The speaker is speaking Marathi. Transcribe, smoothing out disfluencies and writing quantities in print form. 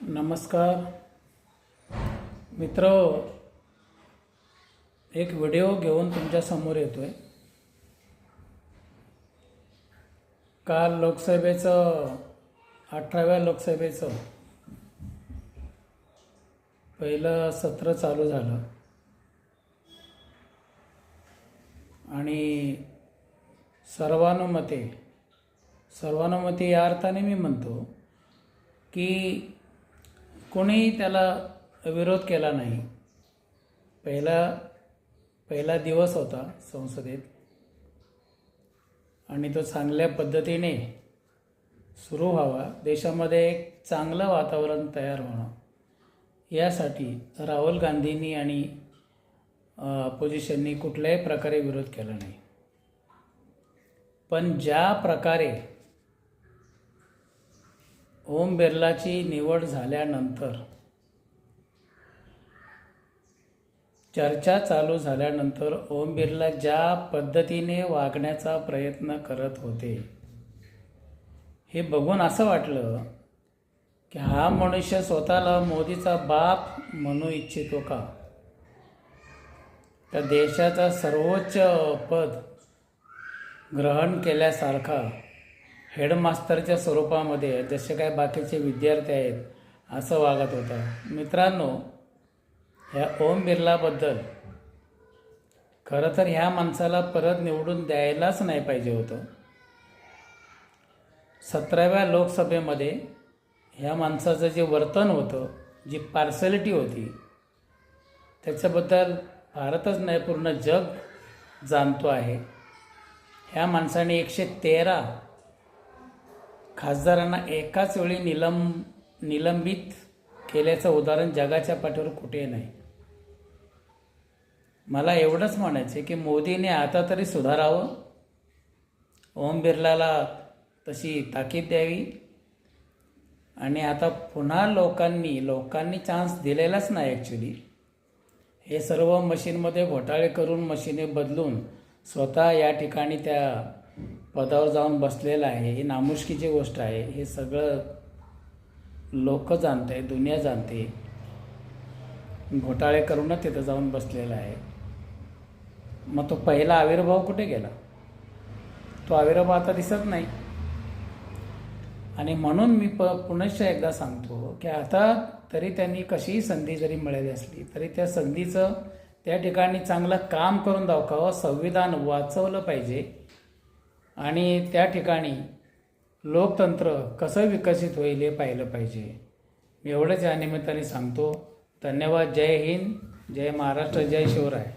नमस्कार मित्र, एक व्हिडिओ घेऊन तुमच्या समोर येतोय। काल लोकसभेचं 18व्या लोकसभेचं पहिलं सत्र चालू झालं आणि सर्वानुमते या अर्थाने मी म्हणतो की कोणीही त्याला विरोध केला नाही। पहिला दिवस होता संसदेत आणि तो चांगल्या पद्धतीने सुरू व्हावा, देशामध्ये एक चांगलं वातावरण तयार व्हावं यासाठी राहुल गांधींनी आणि अपोजिशननी कुठल्याही प्रकारे विरोध केला नाही। पण ज्या प्रकारे ओम बिर्लाची निवड झाल्यानंतर, चर्चा चालू झाल्यानंतर ओम बिर्ला ज्या पद्धतीने वागण्याचा प्रयत्न करत होते, हे बघून असं वाटलं की हा मनुष्य स्वतःला मोदीचा बाप म्हणू इच्छितो का? त्या देशाचा सर्वोच्च पद ग्रहण केल्यासारखा हेडमास्टरच्या स्वरूपामध्ये जसे काय बाकीचे विद्यार्थी आहेत असं वागत होता। मित्रांनो, ह्या ओम बिर्लाबद्दल खरं तर ह्या माणसाला परत निवडून द्यायलाच नाही पाहिजे होतं। 17व्या लोकसभेमध्ये ह्या माणसाचं जे वर्तन होतं, जी पार्सॅलिटी होती, त्याच्याबद्दल भारतच नाही पूर्ण जग जाणतो आहे। ह्या माणसाने 113 खासदारांना एकाच वेळी निलंबित केल्याचं उदाहरण जगाच्या पाठीवर कुठे नाही। मला एवढंच म्हणायचं की मोदीने आता तरी सुधारावं, ओम बिर्लाला तशी ताकीद द्यावी आणि आता पुन्हा लोकांनी चान्स दिलेलाच नाही। ॲक्च्युली हे सर्व मशीनमध्ये घोटाळे करून मशीने बदलून स्वतः या ठिकाणी त्या पदावर जाऊन बसलेला आहे, ही नामुष्कीची गोष्ट आहे। हे सगळं लोक जाणते, दुनिया जाणते, घोटाळे करूनच तिथं जाऊन बसलेला आहे। मग तो पहिला आविर्भाव कुठे गेला? तो आविर्भाव आता दिसत नाही। आणि म्हणून मी पुनश्च एकदा सांगतो की आता तरी त्यांनी कशीही संधी जरी मिळाली असली तरी त्या संधीचं त्या ठिकाणी चांगलं काम करून दाखवावं, संविधान वाचवलं पाहिजे आणि त्या ठिकाणी लोकतंत्र कसं विकसित होईल हे पाहिलं पाहिजे। मी एवढंच या निमित्ताने सांगतो। धन्यवाद। जय हिंद, जय महाराष्ट्र, जय शिवराय।